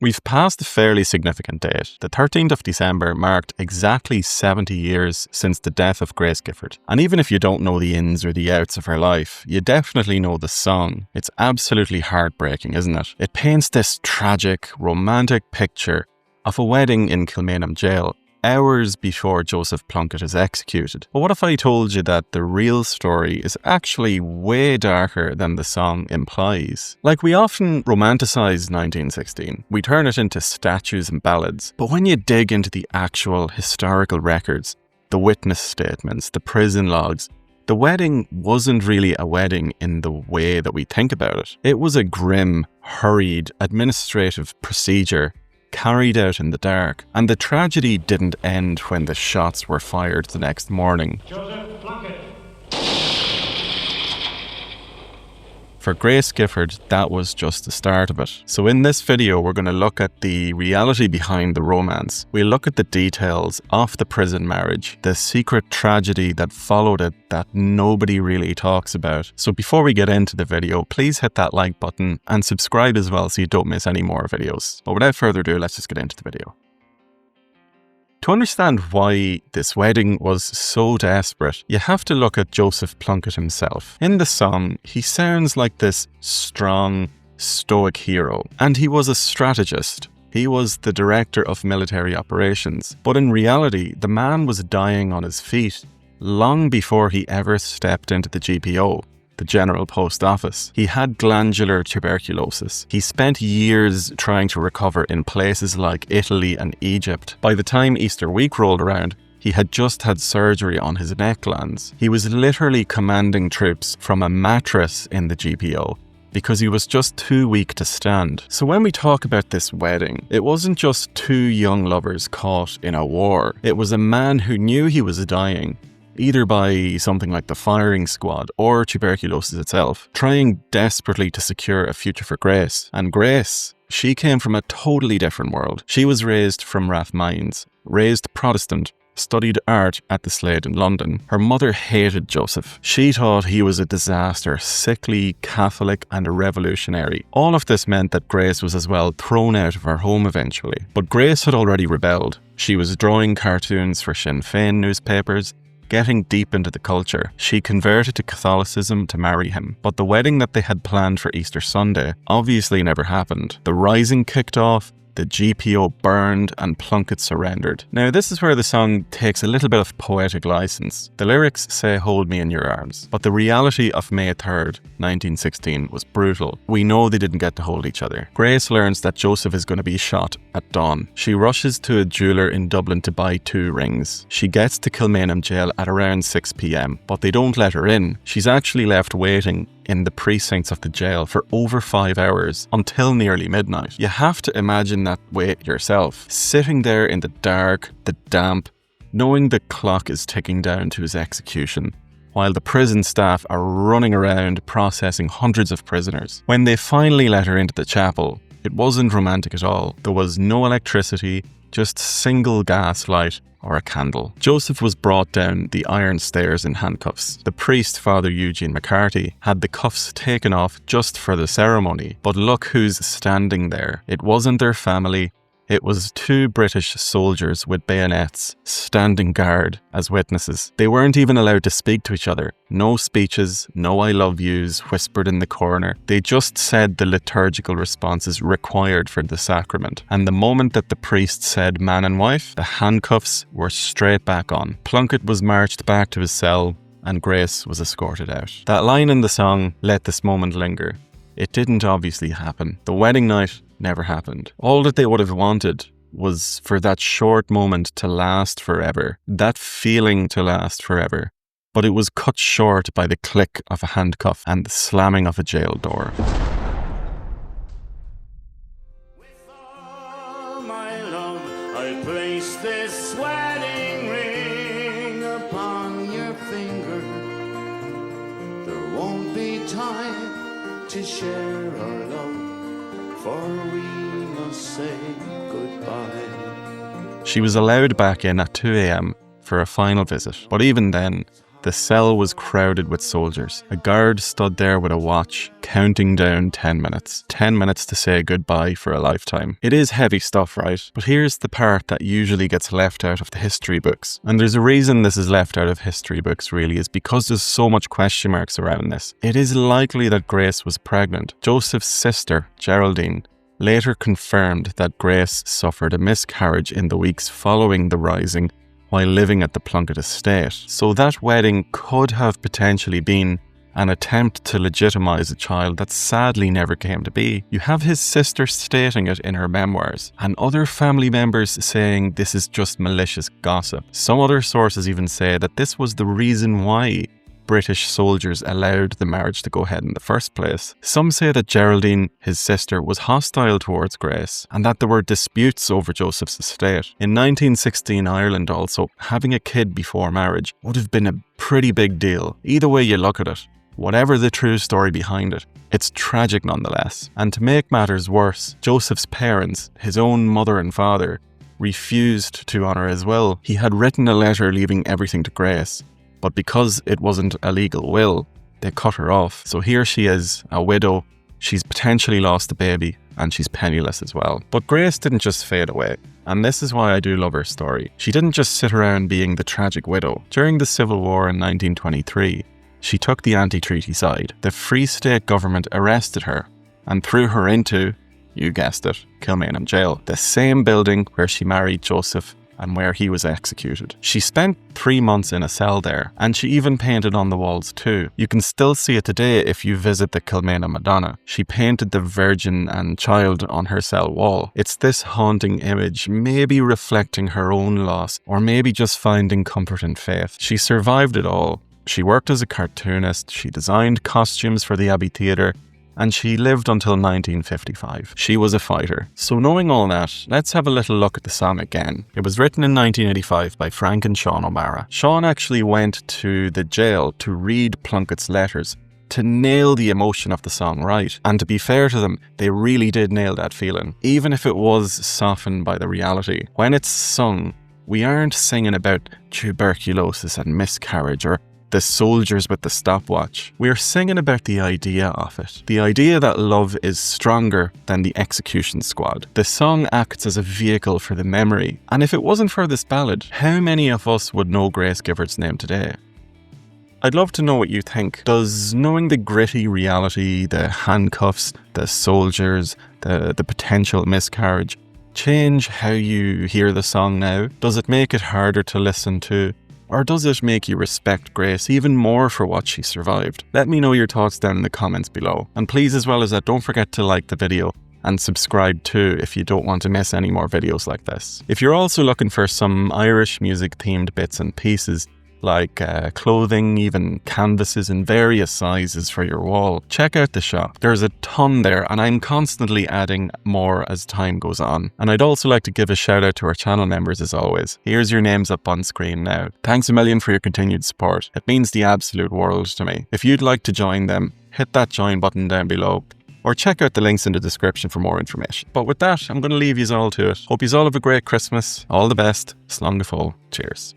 We've passed a fairly significant date. The 13th of December marked exactly 70 years since the death of Grace Gifford. And even if you don't know the ins or the outs of her life, you definitely know the song. It's absolutely heartbreaking, isn't it? It paints this tragic, romantic picture of a wedding in Kilmainham Gaol, hours before Joseph Plunkett is executed. But what if I told you that the real story is actually way darker than the song implies? Like, we often romanticize 1916. We turn it into statues and ballads. But when you dig into the actual historical records, the witness statements, the prison logs, the wedding wasn't really a wedding in the way that we think about it. It was a grim, hurried, administrative procedure carried out in the dark, and the tragedy didn't end when the shots were fired the next morning. Joseph Plunkett. For Grace Gifford, that was just the start of it. So in this video, we're going to look at the reality behind the romance. We'll look at the details of the prison marriage, the secret tragedy that followed it that nobody really talks about. So before we get into the video, please hit that like button and subscribe as well so you don't miss any more videos. But without further ado, let's just get into the video. To understand why this wedding was so desperate, you have to look at Joseph Plunkett himself. In the song, he sounds like this strong, stoic hero, and he was a strategist. He was the director of military operations. But in reality, the man was dying on his feet long before he ever stepped into the GPO, the General Post Office. He had glandular tuberculosis. He spent years trying to recover in places like Italy and Egypt. By the time Easter week rolled around, he had just had surgery on his neck glands. He was literally commanding troops from a mattress in the GPO because he was just too weak to stand. So when we talk about this wedding, it wasn't just two young lovers caught in a war. It was a man who knew he was dying, either by something like the firing squad or tuberculosis itself, trying desperately to secure a future for Grace. And Grace, she came from a totally different world. She was raised from Rathmines, raised Protestant, studied art at the Slade in London. Her mother hated Joseph. She thought he was a disaster, sickly, Catholic and a revolutionary. All of this meant that Grace was as well thrown out of her home eventually. But Grace had already rebelled. She was drawing cartoons for Sinn Féin newspapers, getting deep into the culture. She converted to Catholicism to marry him, but the wedding that they had planned for Easter Sunday obviously never happened. The rising kicked off, the GPO burned, and Plunkett surrendered. Now, this is where the song takes a little bit of poetic license. The lyrics say, "Hold me in your arms," but the reality of May 3rd, 1916 was brutal. We know they didn't get to hold each other. Grace learns that Joseph is going to be shot at dawn. She rushes to a jeweller in Dublin to buy 2 rings. She gets to Kilmainham Gaol at around 6 p.m, but they don't let her in. She's actually left waiting in the precincts of the jail for over 5 hours, until nearly midnight. You have to imagine that wait yourself. Sitting there in the dark, the damp, knowing the clock is ticking down to his execution, while the prison staff are running around processing hundreds of prisoners. When they finally let her into the chapel, it wasn't romantic at all. There was no electricity, just single gas light or a candle. Joseph was brought down the iron stairs in handcuffs. The priest, Father Eugene McCarthy, had the cuffs taken off just for the ceremony. But look who's standing there. It wasn't their family. It was 2 British soldiers with bayonets standing guard as witnesses. They weren't even allowed to speak to each other. No speeches, no I love yous whispered in the corner. They just said the liturgical responses required for the sacrament. And the moment that the priest said man and wife, the handcuffs were straight back on. Plunkett was marched back to his cell and Grace was escorted out. That line in the song, "Let this moment linger," it didn't obviously happen. The wedding night never happened. All that they would have wanted was for that short moment to last forever, that feeling to last forever. But it was cut short by the click of a handcuff and the slamming of a jail door. With all my love, I place this wedding ring upon your finger. There won't be time to share our love, for we must say goodbye. She was allowed back in at 2 a.m. for a final visit, but even then, The cell was crowded with soldiers. A guard stood there with a watch, counting down 10 minutes. 10 minutes to say goodbye for a lifetime. It is heavy stuff, right? But here's the part that usually gets left out of the history books. And there's a reason this is left out of history books, really, is because there's so much question marks around this. It is likely that Grace was pregnant. Joseph's sister, Geraldine, later confirmed that Grace suffered a miscarriage in the weeks following the rising while living at the Plunkett estate. So that wedding could have potentially been an attempt to legitimise a child that sadly never came to be. You have his sister stating it in her memoirs, and other family members saying this is just malicious gossip. Some other sources even say that this was the reason why British soldiers allowed the marriage to go ahead in the first place. Some say that Geraldine, his sister, was hostile towards Grace and that there were disputes over Joseph's estate. In 1916 Ireland also, having a kid before marriage would have been a pretty big deal. Either way you look at it, whatever the true story behind it, it's tragic nonetheless. And to make matters worse, Joseph's parents, his own mother and father, refused to honour his will. He had written a letter leaving everything to Grace, but because it wasn't a legal will, they cut her off. So here she is, a widow. She's potentially lost a baby, and she's penniless as well. But Grace didn't just fade away, and this is why I do love her story. She didn't just sit around being the tragic widow. During the Civil War in 1923, she took the anti-treaty side. The Free State government arrested her and threw her into, you guessed it, Kilmainham Gaol, the same building where she married Joseph and where he was executed. She spent 3 months in a cell there, and she even painted on the walls too. You can still see it today if you visit the Kilmainham Madonna. She painted the Virgin and Child on her cell wall. It's this haunting image, maybe reflecting her own loss, or maybe just finding comfort in faith. She survived it all. She worked as a cartoonist, she designed costumes for the Abbey Theatre, and she lived until 1955. She was a fighter. So knowing all that, let's have a little look at the song again. It was written in 1985 by Frank and Sean O'Mara. Sean actually went to the jail to read Plunkett's letters to nail the emotion of the song right. And to be fair to them, they really did nail that feeling, even if it was softened by the reality. When it's sung, we aren't singing about tuberculosis and miscarriage or the soldiers with the stopwatch. We're singing about the idea of it. The idea that love is stronger than the execution squad. The song acts as a vehicle for the memory. And if it wasn't for this ballad, how many of us would know Grace Gifford's name today? I'd love to know what you think. Does knowing the gritty reality, the handcuffs, the soldiers, the potential miscarriage, change how you hear the song now? Does it make it harder to listen to? Or does it make you respect Grace even more for what she survived? Let me know your thoughts down in the comments below. And please, as well as that, don't forget to like the video and subscribe too if you don't want to miss any more videos like this. If you're also looking for some Irish music themed bits and pieces, like clothing, even canvases in various sizes for your wall, check out the shop. There's a ton there, and I'm constantly adding more as time goes on. And I'd also like to give a shout out to our channel members as always. Here's your names up on screen now. Thanks a million for your continued support. It means the absolute world to me. If you'd like to join them, hit that join button down below, or check out the links in the description for more information. But with that, I'm going to leave you all to it. Hope you all have a great Christmas. All the best. Slán go fóill. Cheers.